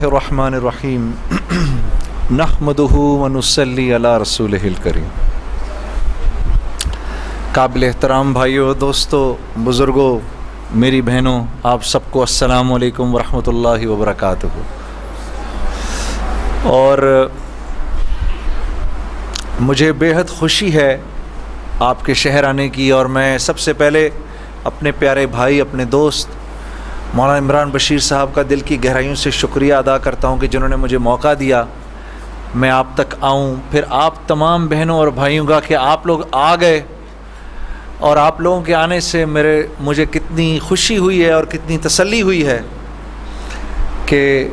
الرحمن الرحیم نحمدہ ونصلی علی رسولہ الکریم۔ قابل احترام بھائیوں، دوستوں، بزرگوں، میری بہنوں، آپ سب کو السلام علیکم ورحمۃ اللہ وبرکاتہ۔ اور مجھے بے حد خوشی ہے آپ کے شہر آنے کی، اور میں سب سے پہلے اپنے پیارے بھائی، اپنے دوست مولانا عمران بشیر صاحب کا دل کی گہرائیوں سے شکریہ ادا کرتا ہوں کہ جنہوں نے مجھے موقع دیا میں آپ تک آؤں، پھر آپ تمام بہنوں اور بھائیوں کا کہ آپ لوگ آ گئے، اور آپ لوگوں کے آنے سے مجھے کتنی خوشی ہوئی ہے اور کتنی تسلی ہوئی ہے کہ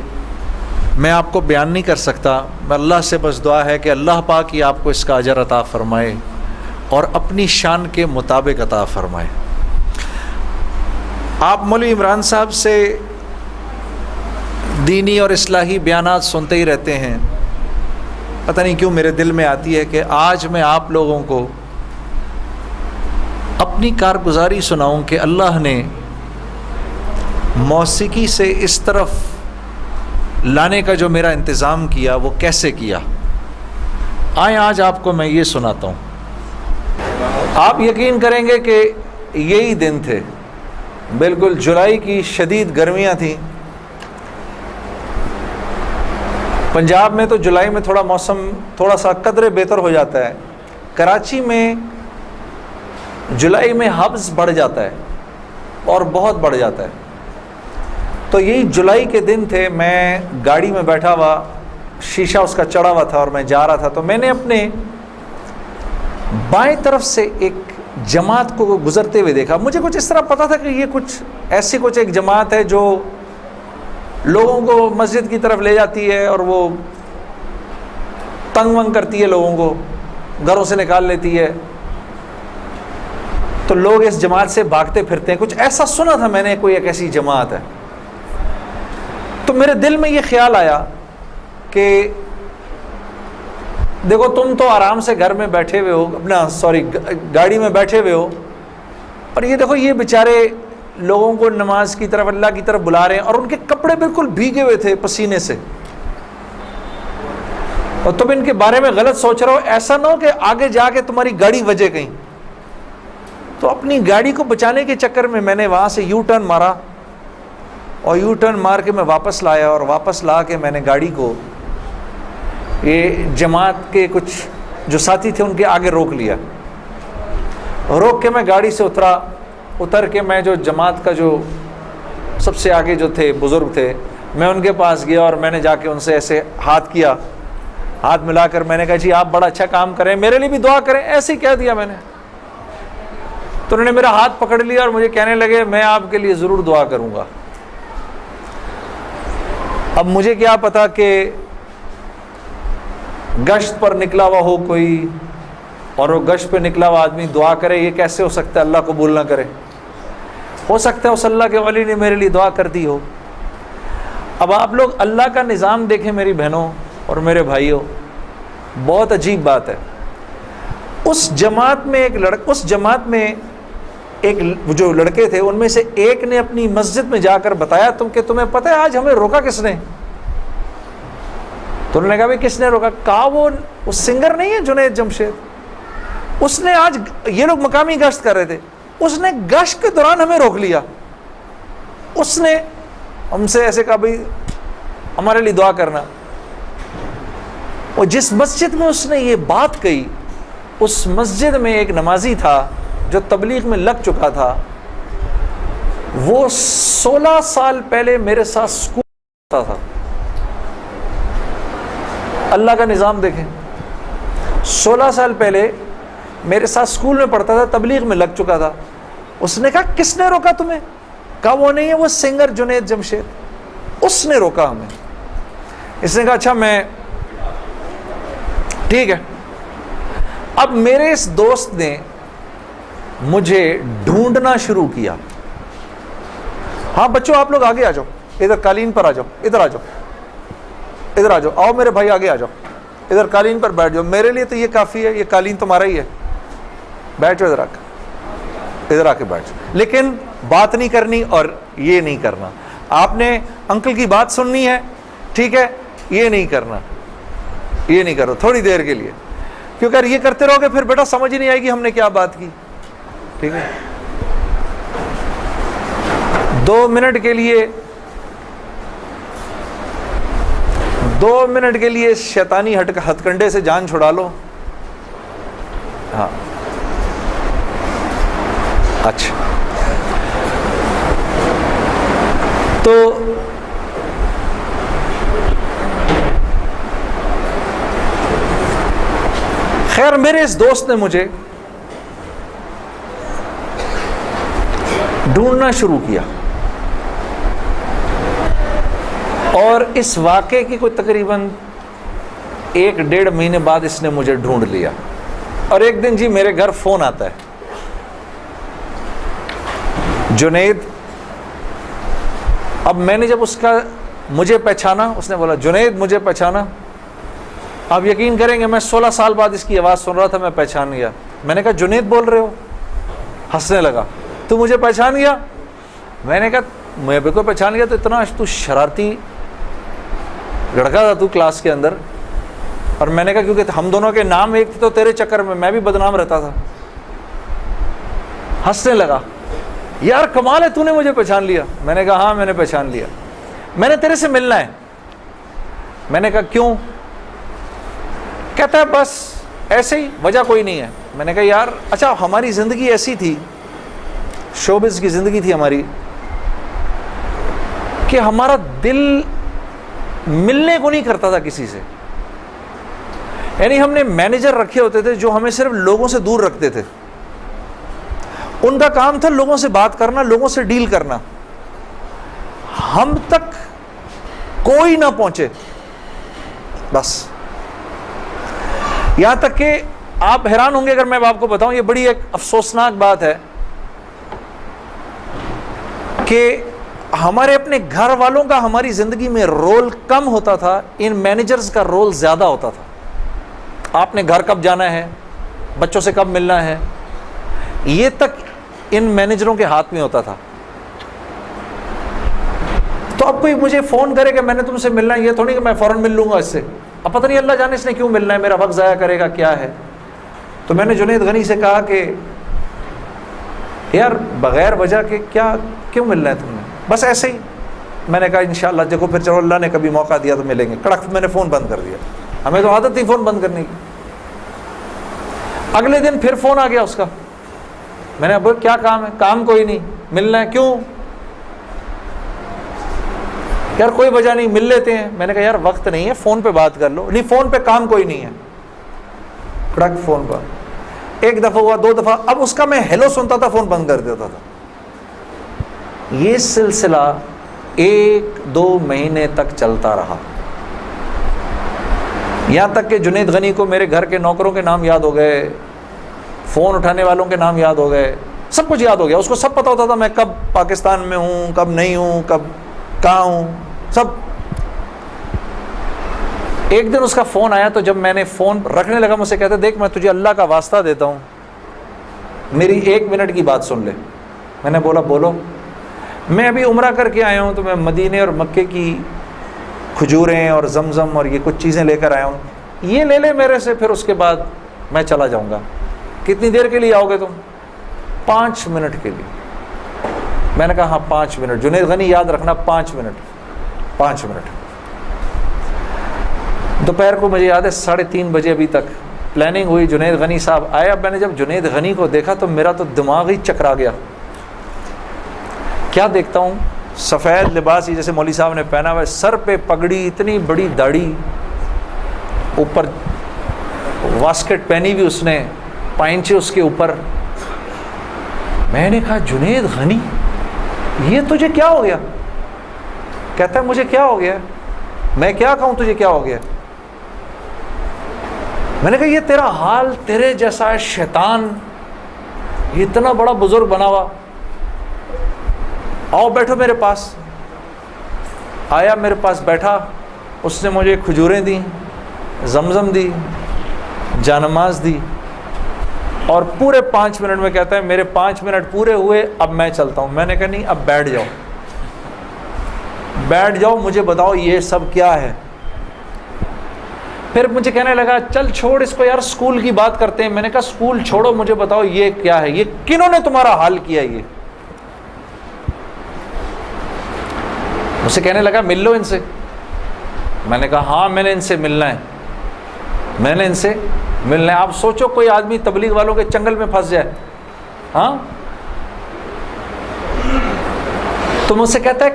میں آپ کو بیان نہیں کر سکتا۔ میں اللہ سے بس دعا ہے کہ اللہ پاک ہی آپ کو اس کا اجر عطا فرمائے اور اپنی شان کے مطابق عطا فرمائے۔ آپ مولوی عمران صاحب سے دینی اور اصلاحی بیانات سنتے ہی رہتے ہیں، پتہ نہیں کیوں میرے دل میں آتی ہے کہ آج میں آپ لوگوں کو اپنی کارگزاری سناؤں کہ اللہ نے موسیقی سے اس طرف لانے کا جو میرا انتظام کیا وہ کیسے کیا۔ آئیں آج آپ کو میں یہ سناتا ہوں۔ آپ یقین کریں گے کہ یہی دن تھے، بالکل جولائی کی شدید گرمیاں تھیں۔ پنجاب میں تو جولائی میں موسم تھوڑا سا قدرے بہتر ہو جاتا ہے، کراچی میں جولائی میں حبس بڑھ جاتا ہے اور بہت بڑھ جاتا ہے۔ تو یہی جولائی کے دن تھے، میں گاڑی میں بیٹھا ہوا، شیشہ اس کا چڑھا ہوا تھا اور میں جا رہا تھا، تو میں نے اپنے بائیں طرف سے ایک جماعت کو گزرتے ہوئے دیکھا۔ مجھے کچھ اس طرح پتا تھا کہ یہ کچھ ایک جماعت ہے جو لوگوں کو مسجد کی طرف لے جاتی ہے اور وہ تنگ ونگ کرتی ہے، لوگوں کو گھروں سے نکال لیتی ہے، تو لوگ اس جماعت سے بھاگتے پھرتے ہیں۔ کچھ ایسا سنا تھا میں نے، کوئی ایک ایسی جماعت ہے۔ تو میرے دل میں یہ خیال آیا کہ دیکھو تم تو آرام سے گھر میں بیٹھے ہوئے ہو، گاڑی میں بیٹھے ہوئے ہو، اور یہ دیکھو یہ بیچارے لوگوں کو نماز کی طرف، اللہ کی طرف بلا رہے ہیں، اور ان کے کپڑے بالکل بھیگے ہوئے تھے پسینے سے، اور تم ان کے بارے میں غلط سوچ رہے ہو۔ ایسا نہ ہو کہ آگے جا کے تمہاری گاڑی وجے کہیں۔ تو اپنی گاڑی کو بچانے کے چکر میں نے وہاں سے یو ٹرن مارا، اور یو ٹرن مار کے میں واپس لایا، اور واپس لا کے میں نے گاڑی کو یہ جماعت کے کچھ جو ساتھی تھے ان کے آگے روک لیا۔ روک کے میں گاڑی سے اتر کے میں جو جماعت کا جو سب سے آگے جو تھے بزرگ تھے، میں ان کے پاس گیا اور میں نے جا کے ان سے ایسے ہاتھ کیا، ہاتھ ملا کر میں نے کہا جی آپ بڑا اچھا کام کریں، میرے لیے بھی دعا کریں، ایسے ہی کہہ دیا میں نے۔ تو انہوں نے میرا ہاتھ پکڑ لیا اور مجھے کہنے لگے میں آپ کے لیے ضرور دعا کروں گا۔ اب مجھے کیا پتا کہ گشت پر نکلا ہوا ہو کوئی، اور وہ گشت پہ نکلا ہوا آدمی دعا کرے، یہ کیسے ہو سکتا ہے اللہ قبول نہ کرے؟ ہو سکتا ہے اس اللہ کے ولی نے میرے لیے دعا کر دی ہو۔ اب آپ لوگ اللہ کا نظام دیکھیں میری بہنوں اور میرے بھائیوں، بہت عجیب بات ہے۔ اس جماعت میں ایک جو لڑکے تھے ان میں سے ایک نے اپنی مسجد میں جا کر بتایا کہ تمہیں پتہ ہے آج ہمیں روکا کس نے؟ تو انہوں نے کہا بھائی کس نے روکا؟ کہا وہ سنگر نہیں ہے جنید جمشید، اس نے آج، یہ لوگ مقامی گشت کر رہے تھے، اس نے گشت کے دوران ہمیں روک لیا، اس نے ہم سے ایسے کہا بھائی ہمارے لیے دعا کرنا۔ اور جس مسجد میں اس نے یہ بات کہی، اس مسجد میں ایک نمازی تھا جو تبلیغ میں لگ چکا تھا، وہ 16 سال پہلے میرے ساتھ اسکول پڑھتا تھا۔ اللہ کا نظام دیکھیں، 16 سال پہلے میرے ساتھ اسکول میں پڑھتا تھا، تبلیغ میں لگ چکا تھا۔ اس نے کہا کس نے روکا تمہیں؟ کہا وہ نہیں ہے، وہ سنگر جنید جمشید، اس نے روکا ہمیں۔ اس نے کہا اچھا میں ٹھیک ہے۔ اب میرے اس دوست نے مجھے ڈھونڈنا شروع کیا۔ ہاں بچوں آپ لوگ آگے آ جاؤ، ادھر قالین پر آ جاؤ، ادھر آ جاؤ، ادھر آ جاؤ، آؤ میرے بھائی آگے آ جاؤ، ادھر قالین پر بیٹھ جاؤ، میرے لیے تو یہ کافی ہے، یہ قالین تمہارا ہی ہے، بیٹھو ادھر آ کے بیٹھ جاؤ۔ لیکن بات نہیں کرنی اور یہ نہیں کرنا۔ آپ نے انکل کی بات سننی ہے، ٹھیک ہے یہ نہیں کرنا، یہ نہیں کرو تھوڑی دیر کے لیے، کیونکہ اگر یہ کرتے رہو گے پھر بیٹا سمجھ ہی نہیں آئے گی ہم نے کیا بات کی. ٹھیک ہے 2 منٹ کے لیے شیطانی ہتھ کنڈے سے جان چھڑا لو. ہاں اچھا تو خیر میرے اس دوست نے مجھے ڈھونڈنا شروع کیا، اور اس واقعے کی کوئی تقریباً 1-1.5 مہینے بعد اس نے مجھے ڈھونڈ لیا. اور ایک دن جی میرے گھر فون آتا ہے، جنید. اب میں نے جب اس کا مجھے پہچانا، اس نے بولا جنید مجھے پہچانا. آپ یقین کریں گے میں 16 سال بعد اس کی آواز سن رہا تھا، میں پہچان گیا. میں نے کہا جنید بول رہے ہو؟ ہنسنے لگا. تو مجھے پہچان گیا؟ میں نے کہا میں بالکل پہچان گیا. تو اتنا تو شرارتی لڑکا تھا تو کلاس کے اندر. اور میں نے کہا کیونکہ ہم دونوں کے نام ایک تھے تو تیرے چکر میں بھی بدنام رہتا تھا. ہنسنے لگا. یار کمال ہے تو نے مجھے پہچان لیا. میں نے کہا ہاں میں نے پہچان لیا. میں نے تیرے سے ملنا ہے. میں نے کہا کیوں؟ کہتا ہے بس ایسے ہی، وجہ کوئی نہیں ہے. میں نے کہا یار اچھا ہماری زندگی ایسی تھی، شوبز کی زندگی تھی ہماری، کہ ہمارا دل ملنے کو نہیں کرتا تھا کسی سے. یعنی ہم نے مینیجر رکھے ہوتے تھے جو ہمیں صرف لوگوں سے دور رکھتے تھے. ان کا کام تھا لوگوں سے بات کرنا، لوگوں سے ڈیل کرنا. ہم تک کوئی نہ پہنچے بس. یہاں تک کہ آپ حیران ہوں گے اگر میں آپ کو بتاؤں، یہ بڑی ایک افسوسناک بات ہے کہ ہمارے اپنے گھر والوں کا ہماری زندگی میں رول کم ہوتا تھا، ان مینیجرز کا رول زیادہ ہوتا تھا. آپ نے گھر کب جانا ہے، بچوں سے کب ملنا ہے، یہ تک ان مینیجروں کے ہاتھ میں ہوتا تھا. تو اب کوئی مجھے فون کرے کہ میں نے تم سے ملنا ہے، یہ تھوڑی کہ میں فوراً مل لوں گا اس سے. اب پتہ نہیں اللہ جانے اس نے کیوں ملنا ہے، میرا وقت ضائع کرے گا کیا ہے. تو میں نے جنید غنی سے کہا کہ یار بغیر وجہ کے کیوں ملنا ہے تم نے، بس ایسے ہی. میں نے کہا انشاءاللہ دیکھو پھر چلو اللہ نے کبھی موقع دیا تو ملیں گے. کڑک میں نے فون بند کر دیا. ہمیں تو عادت تھی فون بند کرنے کی. اگلے دن پھر فون آ گیا اس کا. میں نے اب کیا کام ہے؟ کام کوئی نہیں، ملنا ہے. کیوں؟ یار کوئی وجہ نہیں، مل لیتے ہیں. میں نے کہا یار وقت نہیں ہے، فون پہ بات کر لو. نہیں فون پہ کام کوئی نہیں ہے. کڑک فون پر. ایک دفعہ ہوا، 2 دفعہ. اب اس کا میں ہیلو سنتا تھا، فون بند کر دیتا تھا. یہ سلسلہ 1-2 مہینے تک چلتا رہا، یہاں تک کہ جنید غنی کو میرے گھر کے نوکروں کے نام یاد ہو گئے، فون اٹھانے والوں کے نام یاد ہو گئے، سب کچھ یاد ہو گیا. اس کو سب پتا ہوتا تھا میں کب پاکستان میں ہوں، کب نہیں ہوں، کب کہاں ہوں، سب. ایک دن اس کا فون آیا تو جب میں نے فون رکھنے لگا، مجھ سے کہتا دیکھ میں تجھے اللہ کا واسطہ دیتا ہوں، میری 1 منٹ کی بات سن لے. میں نے بولا بولو. میں ابھی عمرہ کر کے آیا ہوں تو میں مدینے اور مکے کی کھجوریں اور زمزم اور یہ کچھ چیزیں لے کر آیا ہوں، یہ لے لے میرے سے، پھر اس کے بعد میں چلا جاؤں گا. کتنی دیر کے لیے آؤ گے تم؟ 5 منٹ کے لیے. میں نے کہا ہاں 5 منٹ. جنید غنی یاد رکھنا 5 منٹ. دوپہر کو مجھے یاد ہے 3:30 بجے ابھی تک پلاننگ ہوئی. جنید غنی صاحب آئے. اب میں نے جب جنید غنی کو دیکھا تو میرا تو دماغ ہی چکرا گیا. کیا دیکھتا ہوں، سفید لباس جیسے مولوی صاحب نے پہنا ہوا ہے، سر پہ پگڑی، اتنی بڑی داڑھی، اوپر واسکٹ پہنی ہوئی اس نے، پائنچے اس کے اوپر. میں نے کہا جنید غنی یہ تجھے کیا ہو گیا؟ کہتا ہے مجھے کیا ہو گیا؟ میں کیا کہوں تجھے کیا ہو گیا؟ میں نے کہا یہ تیرا حال تیرے جیسا ہے شیطان، یہ اتنا بڑا بزرگ بنا ہوا. آؤ بیٹھو میرے پاس. آیا میرے پاس بیٹھا. اس نے مجھے کھجوریں دیں، زمزم دی، جانماز دی، اور پورے 5 منٹ میں کہتا ہے میرے 5 منٹ پورے ہوئے، اب میں چلتا ہوں. میں نے کہا نہیں اب بیٹھ جاؤ. بیٹھ جاؤ, مجھے بتاؤ یہ سب کیا ہے. پھر مجھے کہنے لگا چل چھوڑ اس کو یار, اسکول کی بات کرتے ہیں. میں نے کہا اسکول چھوڑو, مجھے بتاؤ یہ کیا ہے, یہ کنہوں نے تمہارا حال کیا. یہ مجھ سے کہنے لگا مل لو ان سے. میں نے کہا ہاں میں نے ان سے ملنا ہے, میں نے ان سے ملنا ہے. آپ سوچو کوئی آدمی تبلیغ والوں کے چنگل میں پھنس جائے, ہاں, تو مجھ سے کہتا ہے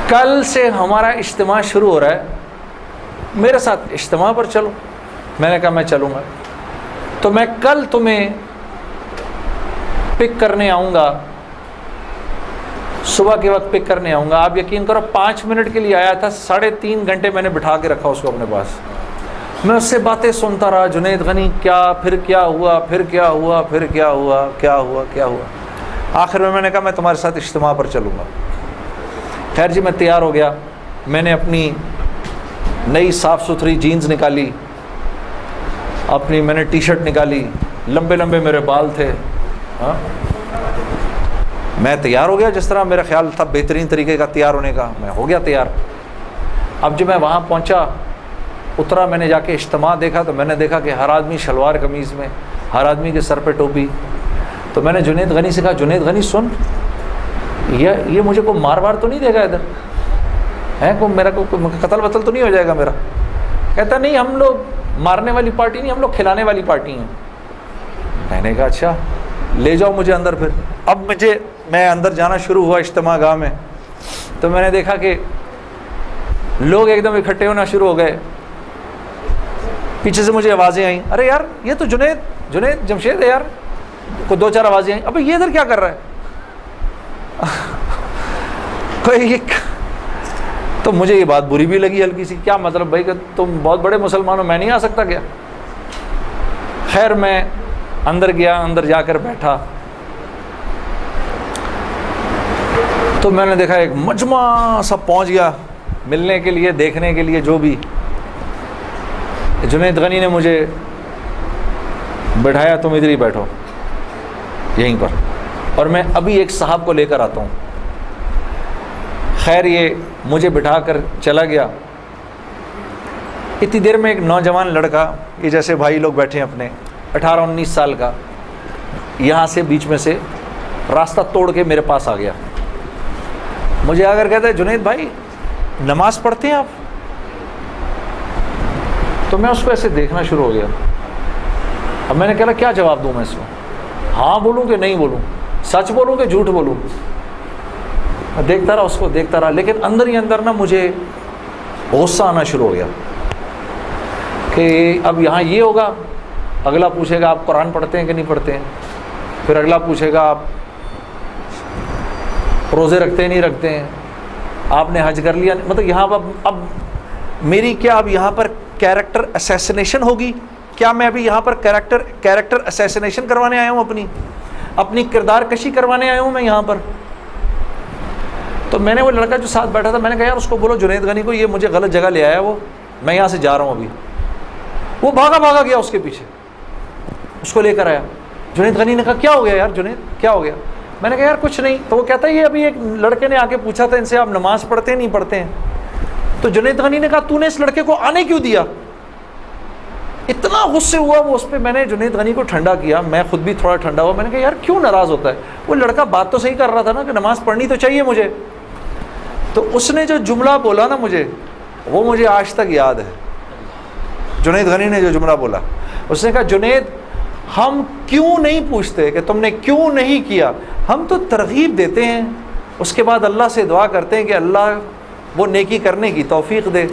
کل سے ہمارا اجتماع شروع ہو رہا ہے, میرے ساتھ اجتماع پر چلو. میں نے کہا میں چلوں گا. تو میں کل تمہیں پک کرنے آؤں گا, صبح کے وقت پک کرنے آؤں گا. آپ یقین کرو 5 منٹ کے لیے آیا تھا, 3.5 گھنٹے میں نے بٹھا کے رکھا اس کو اپنے پاس. میں اس سے باتیں سنتا رہا, جنید غنی کیا, پھر کیا ہوا, پھر کیا ہوا, پھر کیا ہوا, کیا ہوا, کیا ہوا. آخر میں نے کہا میں تمہارے ساتھ اجتماع پر چلوں گا. خیر جی, میں تیار ہو گیا. میں نے اپنی نئی صاف ستھری جینز نکالی, اپنی میں نے ٹی شرٹ نکالی, لمبے لمبے میرے بال تھے, ہاں, میں تیار ہو گیا جس طرح میرا خیال تھا بہترین طریقے کا تیار ہونے کا. میں ہو گیا تیار. اب جب میں وہاں پہنچا, اترا, میں نے جا کے اجتماع دیکھا تو میں نے دیکھا کہ ہر آدمی شلوار قمیض میں, ہر آدمی کے سر پہ ٹوپی. تو میں نے جنید غنی سے کہا جنید غنی سن, یہ مجھے کوئی مار وار تو نہیں دے گا ادھر ہے, میرا کوئی قتل وتل تو نہیں ہو جائے گا میرا. کہتا نہیں ہم لوگ مارنے والی پارٹی نہیں, ہم لوگ کھلانے والی پارٹی ہیں. میں نے کہا اچھا لے جاؤ مجھے اندر. پھر اب میں اندر جانا شروع ہوا اجتماع گاہ میں, تو میں نے دیکھا کہ لوگ ایک دم اکٹھے ہونا شروع ہو گئے. پیچھے سے مجھے آوازیں آئیں, ارے یار یہ تو جنید جمشید ہے یار. کوئی 2-4 آوازیں آئیں, ابھی یہ ادھر کیا کر رہا ہے کوئی. تو مجھے یہ بات بری بھی لگی ہلکی سی, کیا مطلب بھائی کہ تم بہت بڑے مسلمان ہو, میں نہیں آ سکتا کیا. خیر میں اندر گیا, اندر جا کر بیٹھا تو میں نے دیکھا ایک مجمع سب پہنچ گیا ملنے کے لیے, دیکھنے کے لیے. جو بھی جنید غنی نے مجھے بٹھایا, تم ادھر ہی بیٹھو یہیں پر, اور میں ابھی ایک صاحب کو لے کر آتا ہوں. خیر یہ مجھے بٹھا کر چلا گیا. اتنی دیر میں ایک نوجوان لڑکا, یہ جیسے بھائی لوگ بیٹھے ہیں اپنے, 18-19 سال کا, یہاں سے بیچ میں سے راستہ توڑ کے میرے پاس آ گیا. مجھے آ کر کہتا ہے جنید بھائی نماز پڑھتے ہیں آپ؟ تو میں اس کو ایسے دیکھنا شروع ہو گیا. اب میں نے کہا کیا جواب دوں میں اس کو, ہاں بولوں کہ نہیں بولوں, سچ بولوں کہ جھوٹ بولوں. میں دیکھتا رہا اس کو, دیکھتا رہا, لیکن اندر ہی اندر نا مجھے غصہ آنا شروع ہو گیا کہ اب یہاں یہ ہوگا, اگلا پوچھے گا آپ قرآن پڑھتے ہیں کہ نہیں پڑھتے ہیں, پھر اگلا پوچھے گا آپ روزے رکھتے ہیں نہیں رکھتے ہیں, آپ نے حج کر لیا. مطلب یہاں اب میری کیا اب یہاں پر کیریکٹر اسیسنیشن ہوگی کیا؟ میں ابھی یہاں پر کیریکٹر اسیسنیشن کروانے آیا ہوں, اپنی کردار کشی کروانے آیا ہوں میں یہاں پر. تو میں نے وہ لڑکا جو ساتھ بیٹھا تھا, میں نے کہا یار اس کو بولو جنید غنی کو یہ مجھے غلط جگہ لے آیا, وہ میں یہاں سے جا رہا ہوں ابھی. وہ بھاگا گیا اس کے پیچھے, اس کو لے کر آیا. جنید غنی نے کہا کیا ہو گیا یار جنید, کیا ہو گیا؟ میں نے کہا یار کچھ نہیں. تو وہ کہتا ہے یہ ابھی ایک لڑکے نے آ کے پوچھا تھا ان سے آپ نماز پڑھتے ہیں نہیں پڑھتے ہیں. تو جنید غنی نے کہا تو نے اس لڑکے کو آنے کیوں دیا؟ اتنا غصے ہوا وہ اس پہ. میں نے جنید غنی کو ٹھنڈا کیا, میں خود بھی تھوڑا ٹھنڈا ہوا. میں نے کہا یار کیوں ناراض ہوتا ہے, وہ لڑکا بات تو صحیح کر رہا تھا نا کہ نماز پڑھنی تو چاہیے مجھے. تو اس نے جو جملہ بولا نا مجھے, وہ مجھے آج تک یاد ہے. جنید غنی نے جو جملہ بولا, اس نے کہا جنید ہم کیوں نہیں پوچھتے کہ تم نے کیوں نہیں کیا, ہم تو ترغیب دیتے ہیں, اس کے بعد اللہ سے دعا کرتے ہیں کہ اللہ وہ نیکی کرنے کی توفیق دے.